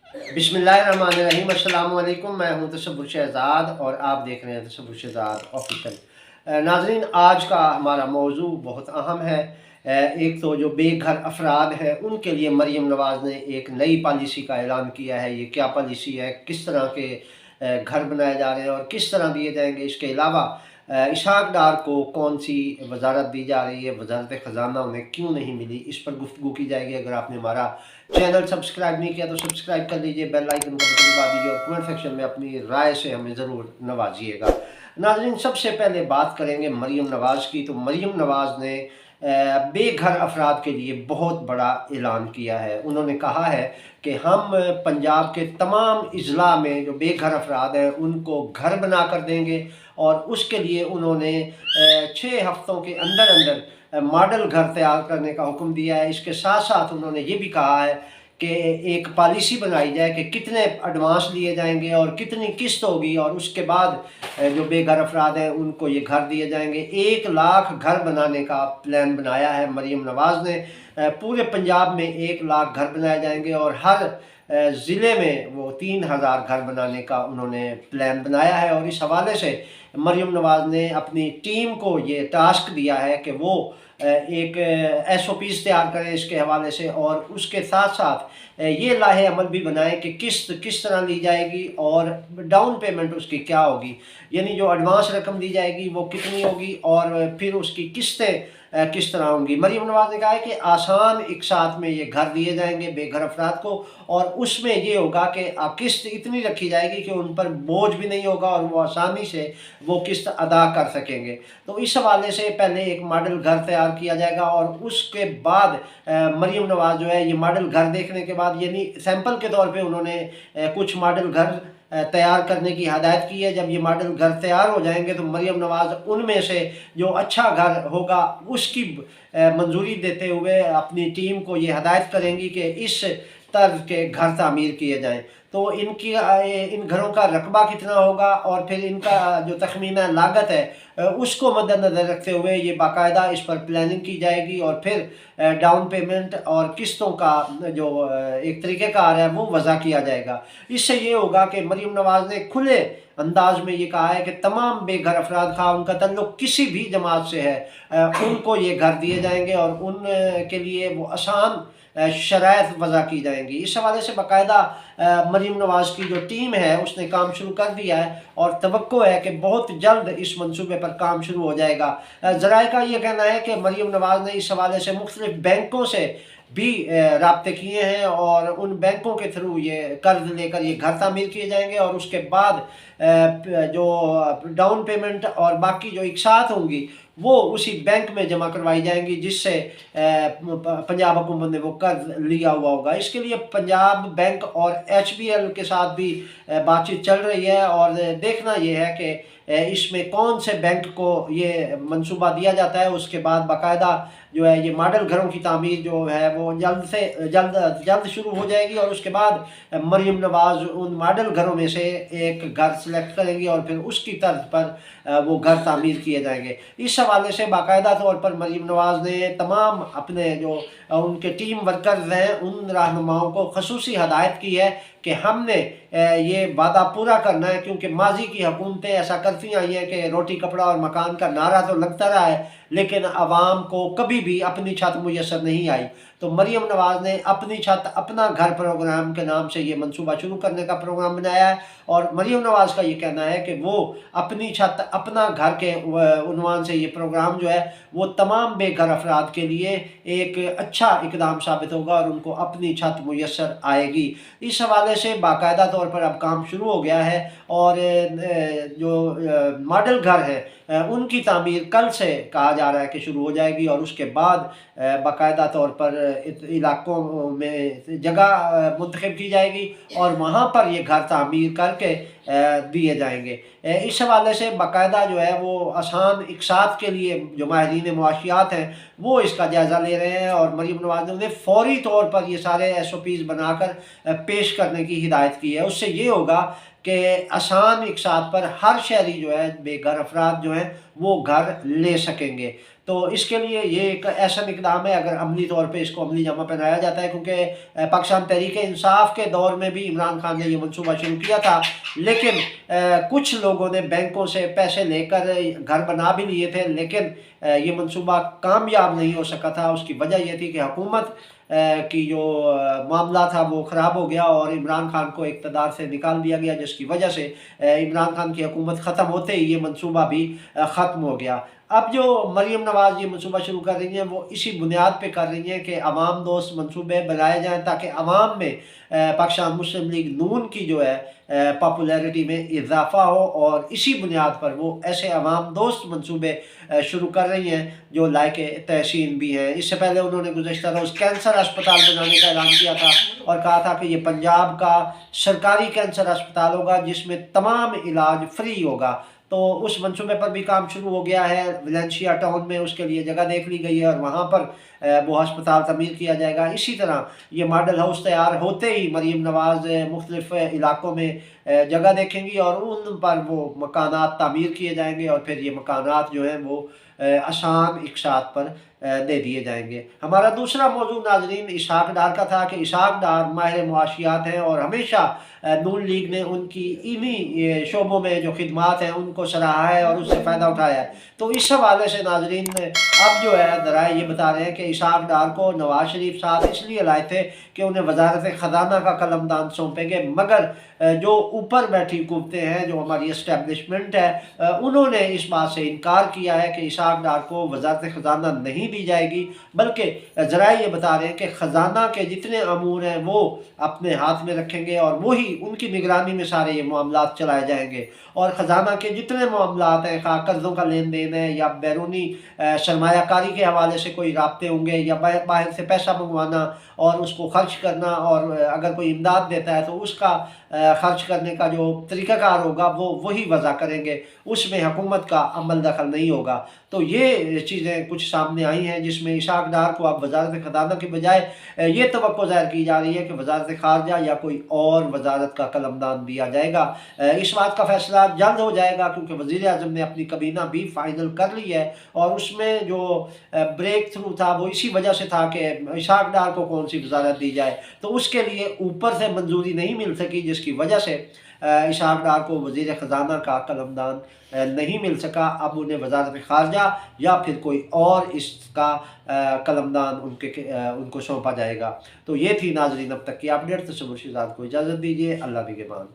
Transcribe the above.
बिस्मिल्लाहिर्रहमानिर्रहीम। अस्सलाम वालेकुम। मैं हूं तसव्वुर शहज़ाद और आप देख रहे हैं तसव्वुर शहज़ाद ऑफिशियल। नाज़रीन, आज का हमारा मौजू बहुत अहम है। एक तो जो बेघर अफराद हैं उनके लिए मरीम नवाज़ ने एक नई पॉलिसी का ऐलान किया है। ये क्या पॉलिसी है, किस तरह के घर बनाए जा रहे हैं और किस तरह दिए जाएंगे। इसके अलावा इसहाक डार को कौन सी वजारत दी जा रही है, वजारत ख़जाना उन्हें क्यों नहीं मिली, इस पर गुफ्तगू की जाएगी। अगर आपने हमारा चैनल सब्सक्राइब नहीं किया तो सब्सक्राइब कर लीजिए, बेल आइकन का बटन दबा दीजिए और कमेंट सेक्शन में अपनी राय से हमें ज़रूर नवाजिएगा। नाज़रीन, सबसे पहले बात करेंगे मरीम नवाज़ की। तो मरीम नवाज़ ने बेघर अफराद के लिए बहुत बड़ा ऐलान किया है। उन्होंने कहा है कि हम पंजाब के तमाम अजला में जो बेघर अफराद हैं उनको घर बना कर देंगे और उसके लिए उन्होंने 6 हफ्तों के अंदर अंदर मॉडल घर तैयार करने का हुक्म दिया है। इसके साथ साथ उन्होंने ये भी कहा है कि एक पॉलिसी बनाई जाए कि कितने एडवांस लिए जाएंगे और कितनी किस्त होगी और उसके बाद जो बेघर अफराद हैं उनको ये घर दिए जाएंगे। 1 लाख घर बनाने का प्लान बनाया है मरीम नवाज़ ने। पूरे पंजाब में 1 लाख घर बनाए जाएंगे और हर ज़िले में वो 3000 घर बनाने का उन्होंने प्लान बनाया है। और इस हवाले से मरीम नवाज़ ने अपनी टीम को ये टास्क दिया है कि वो एक SOPs तैयार करें इसके हवाले से और उसके साथ साथ ये लाहे अमल भी बनाएं कि किस्त किस तरह ली जाएगी और डाउन पेमेंट उसकी क्या होगी, यानी जो एडवांस रकम दी जाएगी वो कितनी होगी और फिर उसकी किस्तें किस तरह होंगी। मरीम नवाज़ ने कहा है कि आसान एक साथ में ये घर दिए जाएंगे बेघर अफराद को और उसमें ये होगा कि किस्त इतनी रखी जाएगी कि उन पर बोझ भी नहीं होगा और वो आसानी से वो किस्त अदा कर सकेंगे। तो इस हवाले से पहले एक मॉडल घर तैयार किया जाएगा और उसके बाद मरीम नवाज़ जो है ये मॉडल घर देखने के बाद, यानी सैंपल के तौर पे उन्होंने कुछ मॉडल घर तैयार करने की हदायत की है। जब ये मॉडल घर तैयार हो जाएंगे तो मरीम नवाज़ उनमें से जो अच्छा घर होगा उसकी मंजूरी देते हुए अपनी टीम को ये हदायत करेंगी कि इस तर्ज के घर तामीर किए जाएँ। तो इनकी इन घरों का रकबा कितना होगा और फिर इनका जो तखमीना लागत है उसको मद्देनज़र रखते हुए ये बाकायदा इस पर प्लानिंग की जाएगी और फिर डाउन पेमेंट और किस्तों का जो एक तरीक़ेकार है वो वज़ा किया जाएगा। इससे ये होगा कि मरीम नवाज़ ने खुले अंदाज में ये कहा है कि तमाम बेघर अफराद खा उनका तल्लुक़ किसी भी जमात से है उनको ये घर दिए जाएंगे और उन के लिए वो आसान शराइत वज़ा की जाएंगी। इस हवाले से बाकायदा मरीम नवाज़ की जो टीम है उसने काम शुरू कर दिया है और तवक्को है कि बहुत जल्द इस मंसूबे पर काम शुरू हो जाएगा। ज़राए का ये कहना है कि मरीम नवाज़ ने इस हवाले से मुख्तलिफ बैंकों से भी राब्ते किए हैं और उन बैंकों के थ्रू ये कर्ज लेकर ये घर तामीर किए जाएंगे और उसके बाद जो डाउन पेमेंट और बाकी जो इकसात होंगी वो उसी बैंक में जमा करवाई जाएंगी जिससे पंजाब हुकूमत ने वो कर्ज लिया हुआ होगा। इसके लिए पंजाब बैंक और HBL के साथ भी बातचीत चल रही है और देखना ये है कि इसमें कौन से बैंक को ये मंसूबा दिया जाता है। उसके बाद बाकायदा जो है ये मॉडल घरों की तामीर जो है वो जल्द से जल्द शुरू हो जाएगी और उसके बाद मरीम नवाज़ उन मॉडल घरों में से एक घर सेलेक्ट करेंगी और फिर उसकी तर्ज पर वो घर तामीर किए जाएंगे। इस हवाले से बाकायदा तौर पर मरीम नवाज़ ने तमाम अपने जो उनके टीम वर्कर्स हैं उन रहनुमाओं को खसूसी हदायत की है कि हमने ये वादा पूरा करना है, क्योंकि माजी की हुकूमतें ऐसा करती आई हैं कि रोटी कपड़ा और मकान का नारा तो लगता रहा है लेकिन आवाम को कभी भी अपनी छत मुयसर नहीं आई। तो मरीम नवाज़ ने अपनी छत अपना घर प्रोग्राम के नाम से ये मंसूबा शुरू करने का प्रोग्राम बनाया है और मरीम नवाज़ का ये कहना है कि वो अपनी छत अपना घर के उन्वान से ये प्रोग्राम जो है वो तमाम बेघर अफराद के लिए एक अच्छा इकदाम साबित होगा और उनको अपनी छत मुयसर आएगी। इस हवाले से बाकायदा तौर पर अब काम शुरू हो गया है और जो मॉडल घर है उनकी तामीर कल से कहा जा रहा है कि शुरू हो जाएगी और उसके बाद बाकायदा तौर पर इलाकों में जगह मुंतखब की जाएगी और वहाँ पर ये घर तामीर करके दिए जाएंगे। इस हवाले से बाकायदा जो है वो आसान इकसात के लिए जो माहिरीन मुआशियात हैं वो इसका जायज़ा ले रहे हैं और मरीम नवाज़ ने उन्हें फ़ौरी तौर पर ये सारे SOPs बनाकर पेश करने की हिदायत की है। उससे ये होगा कि आसान इकसात पर हर शहरी जो है, बेघर अफराद जो हैं, वो घर ले सकेंगे। तो इसके लिए ये एक ऐसा इक़दाम है, अगर अमली तौर पे इसको अमली जामा पहनाया जाता है, क्योंकि पाकिस्तान तहरीक-ए-इंसाफ के दौर में भी इमरान खान ने ये मनसूबा शुरू किया था, लेकिन कुछ लोगों ने बैंकों से पैसे लेकर घर बना भी लिए थे, लेकिन ये मनसूबा कामयाब नहीं हो सका था। उसकी वजह ये थी कि हुकूमत की जो मामला था वो ख़राब हो गया और इमरान खान को इक़्तिदार से निकाल दिया गया, जिसकी वजह से इमरान खान की हुकूमत ख़त्म होते ही ये मनसूबा भी ख़त्म हो गया। अब जो मरीम नवाज़ ये मनसूबा शुरू कर रही हैं, वो इसी बुनियाद पे कर रही हैं कि अवाम दोस्त मनसूबे बनाए जाएँ, ताकि अवाम में पाकिस्तान मुस्लिम लीग नून की जो है पॉपुलैरिटी में इजाफ़ा हो, और इसी बुनियाद पर वो ऐसे अवाम दोस्त मनसूबे शुरू कर रही हैं जो लायक तहसीन भी हैं। इससे पहले उन्होंने गुज़श्ता रोज़ कैंसर अस्पताल बनाने का ऐलान किया था और कहा था कि ये पंजाब का सरकारी कैंसर अस्पताल होगा, जिसमें तमाम इलाज फ्री होगा। तो उस मनसूबे पर भी काम शुरू हो गया है। वैलेंशिया टाउन में उसके लिए जगह देख ली गई है और वहाँ पर वो अस्पताल तमीर किया जाएगा। इसी तरह ये मॉडल हाउस तैयार होते ही मरीम नवाज़ मुख्तलिफ़ इलाकों में जगह देखेंगी और उन पर वो मकानात तामीर किए जाएंगे, और फिर ये मकानात जो हैं वो आसान इक़सात पर दे दिए जाएंगे। हमारा दूसरा मौजूद नाज़रीन इसहाक डार का था कि इसहाक डार माहिर मुआशियात हैं और हमेशा नून लीग ने उनकी इन्हीं शोबों में जो खिदमात हैं उनको सराहा है और उससे फ़ायदा उठाया है। तो इस हवाले से नाज़रीन अब जो है ज़राए ये बता रहे हैं कि इसहाक डार को नवाज शरीफ साहब इसलिए लाए थे कि उन्हें वजारत ख़जाना का कलमदान सौंपेंगे, मगर जो ऊपर बैठी हुकूमतें हैं, जो हमारी इस्टेब्लिशमेंट है, उन्होंने इस बात से इनकार किया है कि इसहाक डार को वजारत ख़जाना नहीं दी जाएगी, बल्कि ज़राए ये बता रहे हैं कि ख़जाना के जितने अमूर हैं वो अपने हाथ में रखेंगे और वही उनकी निगरानी में सारे ये मामलात चलाए जाएंगे। और ख़जाना के जितने मामलात हैं, खा कर्ज़ों का लेन देन है या बैरूनी सरमायाकारी के हवाले से कोई राब्ते होंगे या बाहर से पैसा मंगवाना और उसको खर्च करना, और अगर कोई इमदाद देता है तो उसका खर्च करने का जो तरीक़ाकार होगा वो वही वज़ा करेंगे, उसमें हुकूमत का अमल दखल नहीं होगा। तो ये चीज़ें कुछ सामने आई हैं जिसमें इसहाक डार को अब वजारत ख़जाना के बजाय ये तवक्को ज़ाहिर की जा रही है कि वजारत ख़ारजा या कोई और वजारत का कलमदान दिया जाएगा। इस बात का फ़ैसला जल्द हो जाएगा, क्योंकि वज़ीर आज़म ने अपनी कबीना भी फ़ाइनल कर ली है और उसमें जो ब्रेक थ्रू था वो इसी वजह से था कि इसहाक डार को कौन सी वजारत दी जाए, तो उसके लिए ऊपर से मंजूरी नहीं मिल सकी, जिसकी वजह से इसहाक डार को वज़ीर ख़जाना का कलमदान नहीं मिल सका। अब उन्हें वजारत ख़ारजा या फिर कोई और इसका कलमदान उनको सौंपा जाएगा। तो ये थी नाज़रीन अब तक की अपडेट। तसव्वुर शहज़ाद को इजाज़त दीजिए। अल्लाह निगहबान।